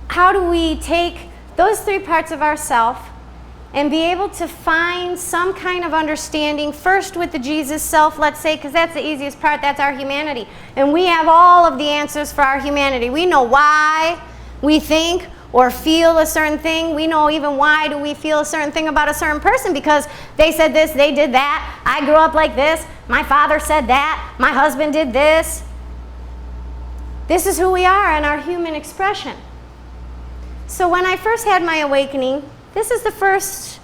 how do we take those three parts of ourself and be able to find some kind of understanding first with the Jesus self, let's say, because that's the easiest part, that's our humanity. And we have all of the answers for our humanity. We know why we think or feel a certain thing. We know even why do we feel a certain thing about a certain person, because they said this, they did that, I grew up like this, my father said that, my husband did this. This is who we are in our human expression. So when I first had my awakening, this is the first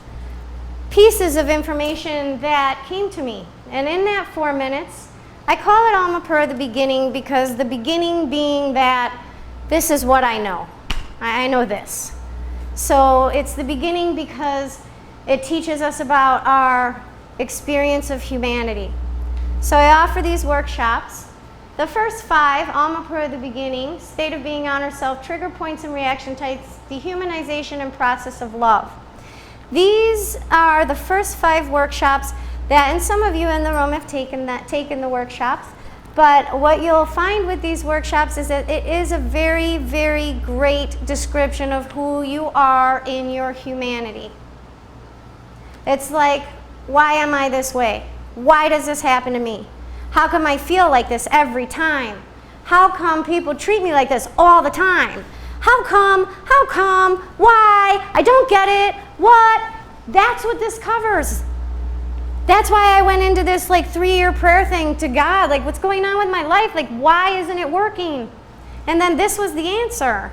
pieces of information that came to me. And in that 4 minutes, I call it Almapura the beginning, because the beginning being that this is what I know. I know this. So it's the beginning because it teaches us about our experience of humanity. So I offer these workshops. The first 5, Almapura the beginning, state of being, honor self, trigger points and reaction types, dehumanization and process of love. These are the first 5 workshops that, and some of you in the room have taken the workshops, but what you'll find with these workshops is that it is a very, very great description of who you are in your humanity. It's like, why am I this way? Why does this happen to me? How come I feel like this every time? How come people treat me like this all the time? How come, why? I don't get it, what? That's what this covers. That's why I went into this like 3-year prayer thing to God, like what's going on with my life? Like why isn't it working? And then this was the answer.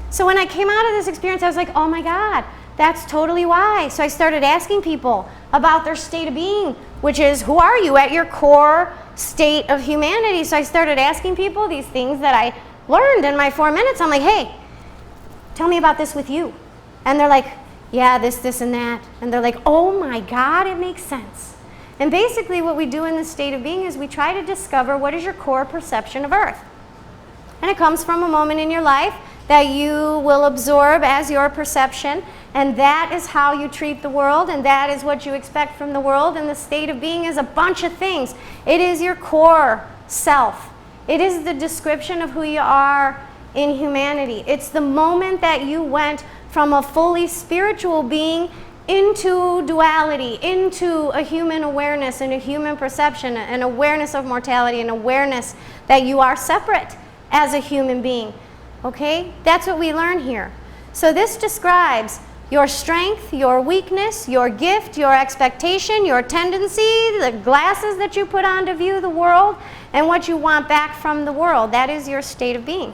So when I came out of this experience, I was like, oh my God, that's totally why. So I started asking people about their state of being, which is, who are you at your core state of humanity? So I started asking people these things that I learned in my 4 minutes. I'm like, hey, tell me about this with you. And they're like, yeah, this, and that. And they're like, oh my God, it makes sense. And basically what we do in the state of being is we try to discover what is your core perception of Earth. And it comes from a moment in your life that you will absorb as your perception, and that is how you treat the world, and that is what you expect from the world. And the state of being is a bunch of things. It is your core self. It is the description of who you are in humanity. It's the moment that you went from a fully spiritual being into duality, into a human awareness and a human perception, an awareness of mortality, an awareness that you are separate as a human being. Okay? That's what we learn here. So this describes your strength, your weakness, your gift, your expectation, your tendency, the glasses that you put on to view the world, and what you want back from the world. That is your state of being.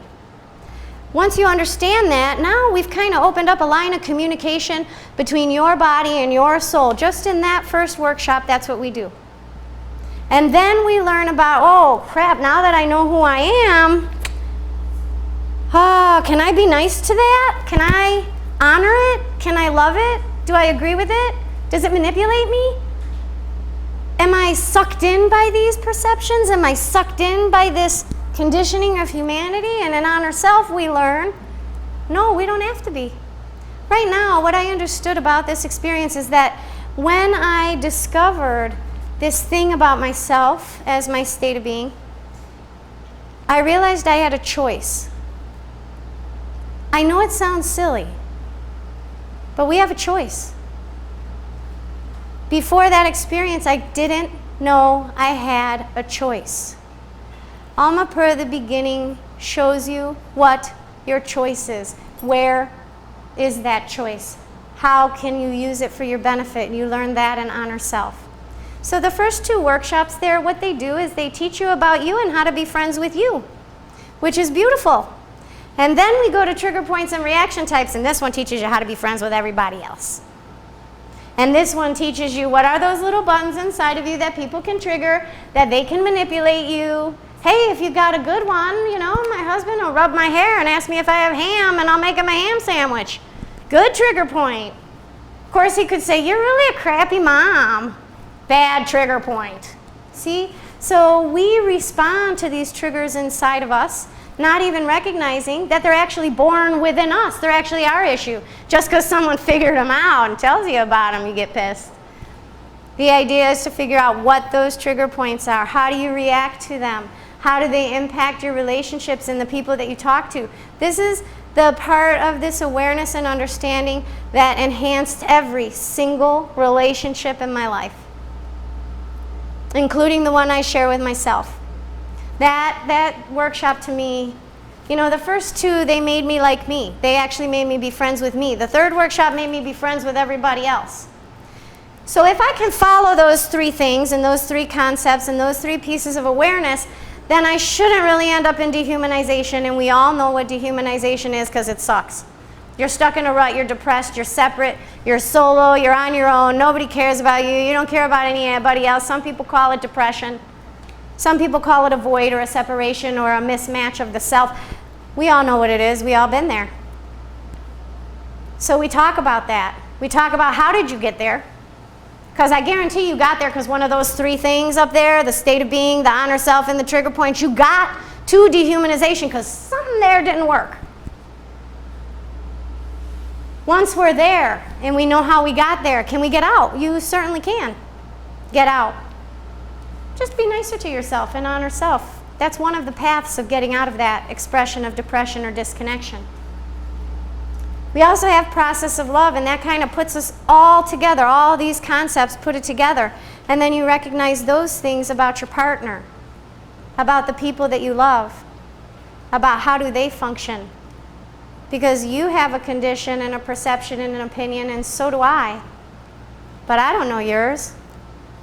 Once you understand that, now we've kind of opened up a line of communication between your body and your soul. Just in that first workshop, that's what we do. And then we learn about, oh crap, now that I know who I am, can I be nice to that? Can I honor it? Can I love it? Do I agree with it? Does it manipulate me? Am I sucked in by these perceptions? Am I sucked in by this conditioning of humanity? And in honor self we learn, no, we don't have to be. Right now, what I understood about this experience is that when I discovered this thing about myself as my state of being, I realized I had a choice. I know it sounds silly, but we have a choice. Before that experience, I didn't know I had a choice. Almapura, the beginning, shows you what your choice is. Where is that choice? How can you use it for your benefit? You learn that in honor self. So the first 2 workshops there, what they do is they teach you about you and how to be friends with you, which is beautiful. And then we go to trigger points and reaction types, and this one teaches you how to be friends with everybody else. And this one teaches you what are those little buttons inside of you that people can trigger, that they can manipulate you. Hey, if you got a good one, you know, my husband will rub my hair and ask me if I have ham, and I'll make him a ham sandwich. Good trigger point. Of course, he could say, you're really a crappy mom. Bad trigger point. See? So we respond to these triggers inside of us, not even recognizing that they're actually born within us. They're actually our issue. Just because someone figured them out and tells you about them, you get pissed. The idea is to figure out what those trigger points are. How do you react to them? How do they impact your relationships and the people that you talk to? This is the part of this awareness and understanding that enhanced every single relationship in my life, including the one I share with myself. That workshop to me, you know, the first two, they made me like me. They actually made me be friends with me. The third workshop made me be friends with everybody else. So if I can follow those three things and those three concepts and those three pieces of awareness, then I shouldn't really end up in dehumanization, and we all know what dehumanization is because it sucks. You're stuck in a rut, you're depressed, you're separate, you're solo, you're on your own, nobody cares about you, you don't care about anybody else. Some people call it depression. Some people call it a void or a separation or a mismatch of the self. We all know what it is, we all been there. So we talk about that. We talk about how did you get there? Because I guarantee you got there because one of those three things up there, the state of being, the honor self, and the trigger points, you got to dehumanization because something there didn't work. Once we're there and we know how we got there, can we get out? You certainly can get out. Just be nicer to yourself and honor self. That's one of the paths of getting out of that expression of depression or disconnection. We also have process of love, and that kind of puts us all together, all these concepts, put it together. And then you recognize those things about your partner, about the people that you love, about how do they function. Because you have a condition and a perception and an opinion, and so do I. But I don't know yours,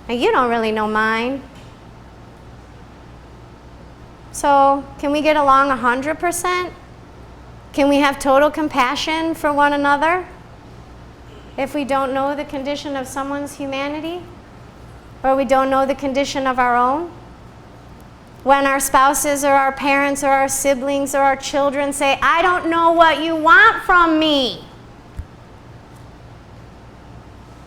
and you don't really know mine. So can we get along 100%? Can we have total compassion for one another if we don't know the condition of someone's humanity? Or we don't know the condition of our own? When our spouses or our parents or our siblings or our children say, I don't know what you want from me.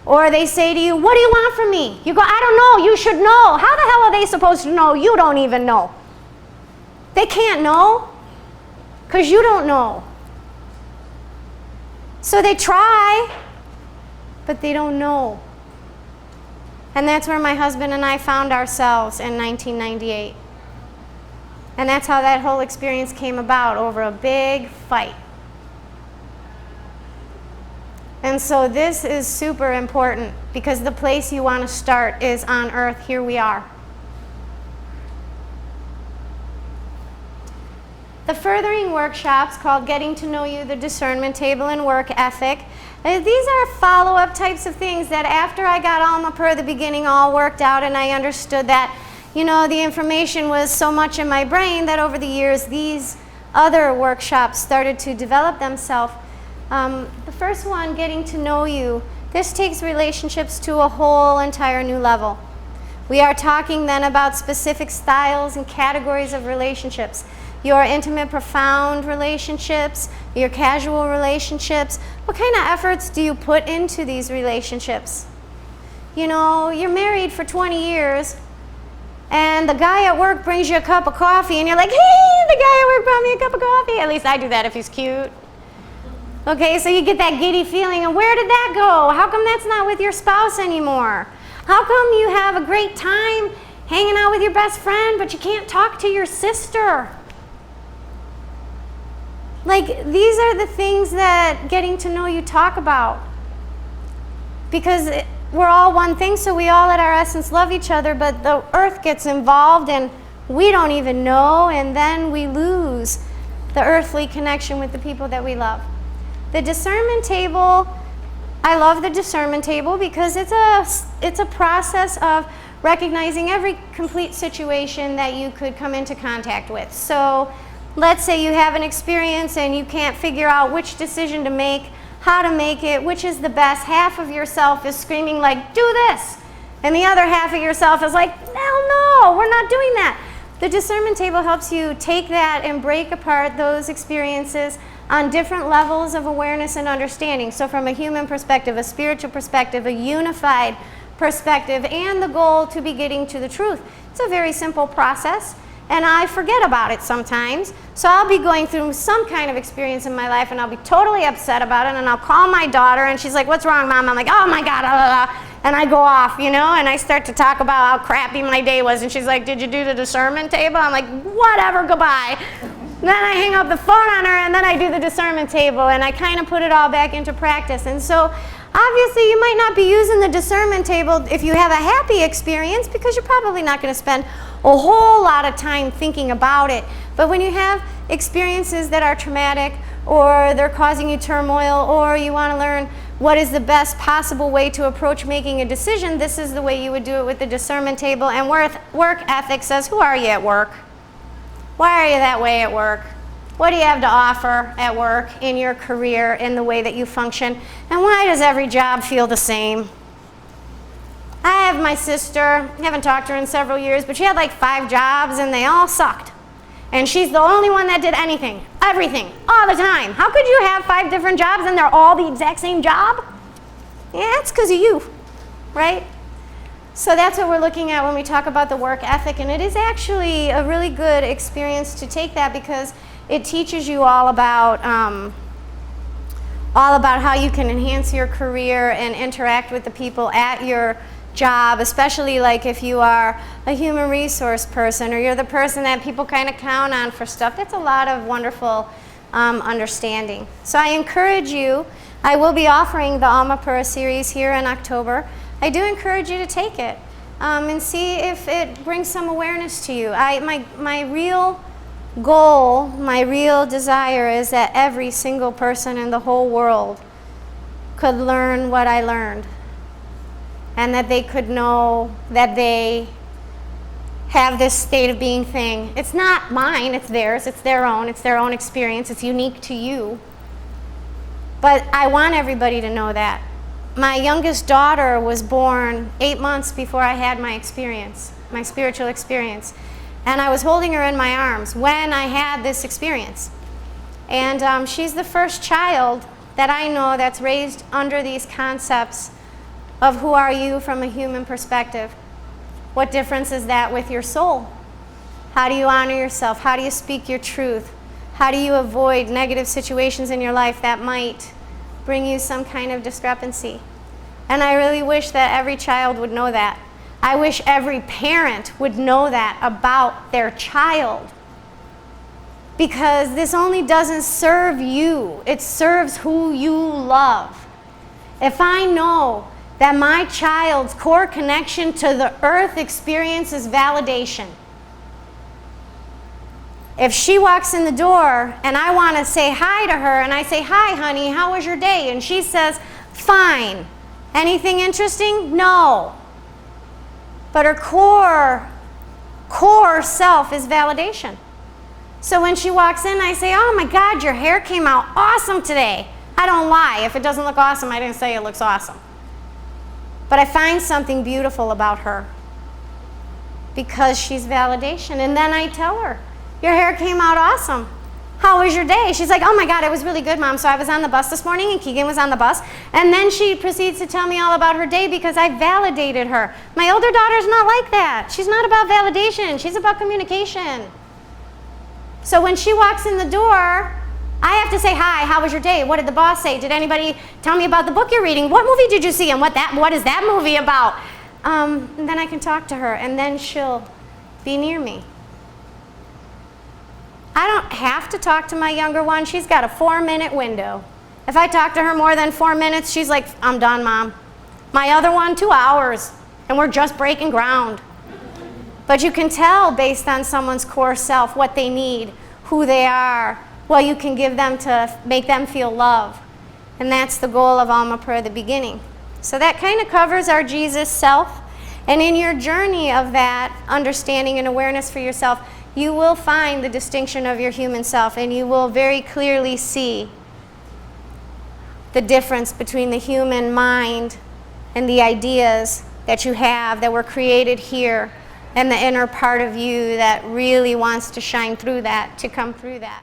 Or they say to you, what do you want from me? You go, I don't know, you should know. How the hell are they supposed to know? You don't even know. They can't know. Because you don't know. So they try, but they don't know. And that's where my husband and I found ourselves in 1998. And that's how that whole experience came about, over a big fight. And so this is super important, because the place you want to start is on earth. Here we are. The furthering workshops, called Getting to Know You, the Discernment Table, and Work Ethic, these are follow-up types of things that after I got Almapura at the beginning all worked out, and I understood that, you know, the information was so much in my brain that over the years these other workshops started to develop themselves. The first one, Getting to Know You, this takes relationships to a whole entire new level. We are talking then about specific styles and categories of relationships. Your intimate, profound relationships, your casual relationships. What kind of efforts do you put into these relationships? You know, you're married for 20 years, and the guy at work brings you a cup of coffee, and you're like, hey, the guy at work brought me a cup of coffee. At least I do that if he's cute. Okay, so you get that giddy feeling, and where did that go? How come that's not with your spouse anymore? How come you have a great time hanging out with your best friend, but you can't talk to your sister? Like, these are the things that Getting to Know You talk about. Because we're all one thing, so we all at our essence love each other, but the earth gets involved and we don't even know, and then we lose the earthly connection with the people that we love. The discernment table, I love the discernment table because it's a process of recognizing every complete situation that you could come into contact with. So let's say you have an experience and you can't figure out which decision to make, how to make it, which is the best. Half of yourself is screaming like, do this. And the other half of yourself is like, hell no, we're not doing that. The discernment table helps you take that and break apart those experiences on different levels of awareness and understanding. So from a human perspective, a spiritual perspective, a unified perspective, and the goal to be getting to the truth. It's a very simple process. And I forget about it sometimes. So I'll be going through some kind of experience in my life and I'll be totally upset about it, and I'll call my daughter and she's like, what's wrong, Mom? I'm like, oh my God, and I go off, you know, and I start to talk about how crappy my day was, and she's like, did you do the discernment table? I'm like, whatever, goodbye. Then I hang up the phone on her, and then I do the discernment table, and I kind of put it all back into practice. And so obviously you might not be using the discernment table if you have a happy experience, because you're probably not going to spend a whole lot of time thinking about it. But when you have experiences that are traumatic, or they're causing you turmoil, or you want to learn what is the best possible way to approach making a decision, this is the way you would do it with the discernment table. And work ethic says, who are you at work? Why are you that way at work? What do you have to offer at work, in your career, in the way that you function? And why does every job feel the same? I have my sister, I haven't talked to her in several years, but she had like 5 jobs and they all sucked. And she's the only one that did anything, everything, all the time. How could you have 5 different jobs and they're all the exact same job? Yeah, it's because of you, right? So that's what we're looking at when we talk about the work ethic, and it is actually a really good experience to take that, because it teaches you all about how you can enhance your career and interact with the people at your job, especially like if you are a human resource person, or you're the person that people kind of count on for stuff. That's a lot of wonderful understanding. So I encourage you, I will be offering the Almapura series here in October. I do encourage you to take it and see if it brings some awareness to you. My real goal, my real desire is that every single person in the whole world could learn what I learned, and that they could know that they have this state of being thing. It's not mine, it's theirs, it's their own experience, it's unique to you. But I want everybody to know that. My youngest daughter was born 8 months before I had my experience, my spiritual experience. And I was holding her in my arms when I had this experience. And she's the first child that I know that's raised under these concepts of who are you from a human perspective. What difference is that with your soul? How do you honor yourself? How do you speak your truth? How do you avoid negative situations in your life that might bring you some kind of discrepancy? And I really wish that every child would know that. I wish every parent would know that about their child. Because this only doesn't serve you, it serves who you love. If I know that my child's core connection to the earth experience is validation, if she walks in the door and I want to say hi to her, and I say, "Hi, honey, how was your day?" and she says, "Fine." Anything interesting? No. But her core self is validation. So when she walks in, I say, "Oh my God, your hair came out awesome today." I don't lie. If it doesn't look awesome, I didn't say it looks awesome. But I find something beautiful about her because she's validation. And then I tell her, "Your hair came out awesome. How was your day?" She's like, "Oh my God, it was really good, Mom. So I was on the bus this morning and Keegan was on the bus." And then she proceeds to tell me all about her day because I validated her. My older daughter's not like that. She's not about validation. She's about communication. So when she walks in the door, I have to say, "Hi, how was your day? What did the boss say? Did anybody tell me about the book you're reading? What movie did you see? And what is that movie about?" And then I can talk to her, and then she'll be near me. I don't have to talk to my younger one. She's got a 4-minute window. If I talk to her more than 4 minutes, she's like, "I'm done, Mom." My other one, 2 hours, and we're just breaking ground. But you can tell based on someone's core self what they need, who they are, what you can give them to make them feel love. And that's the goal of Almapura at the beginning. So that kind of covers our Jesus self. And in your journey of that understanding and awareness for yourself, you will find the distinction of your human self, and you will very clearly see the difference between the human mind and the ideas that you have that were created here, and the inner part of you that really wants to shine through that, to come through that.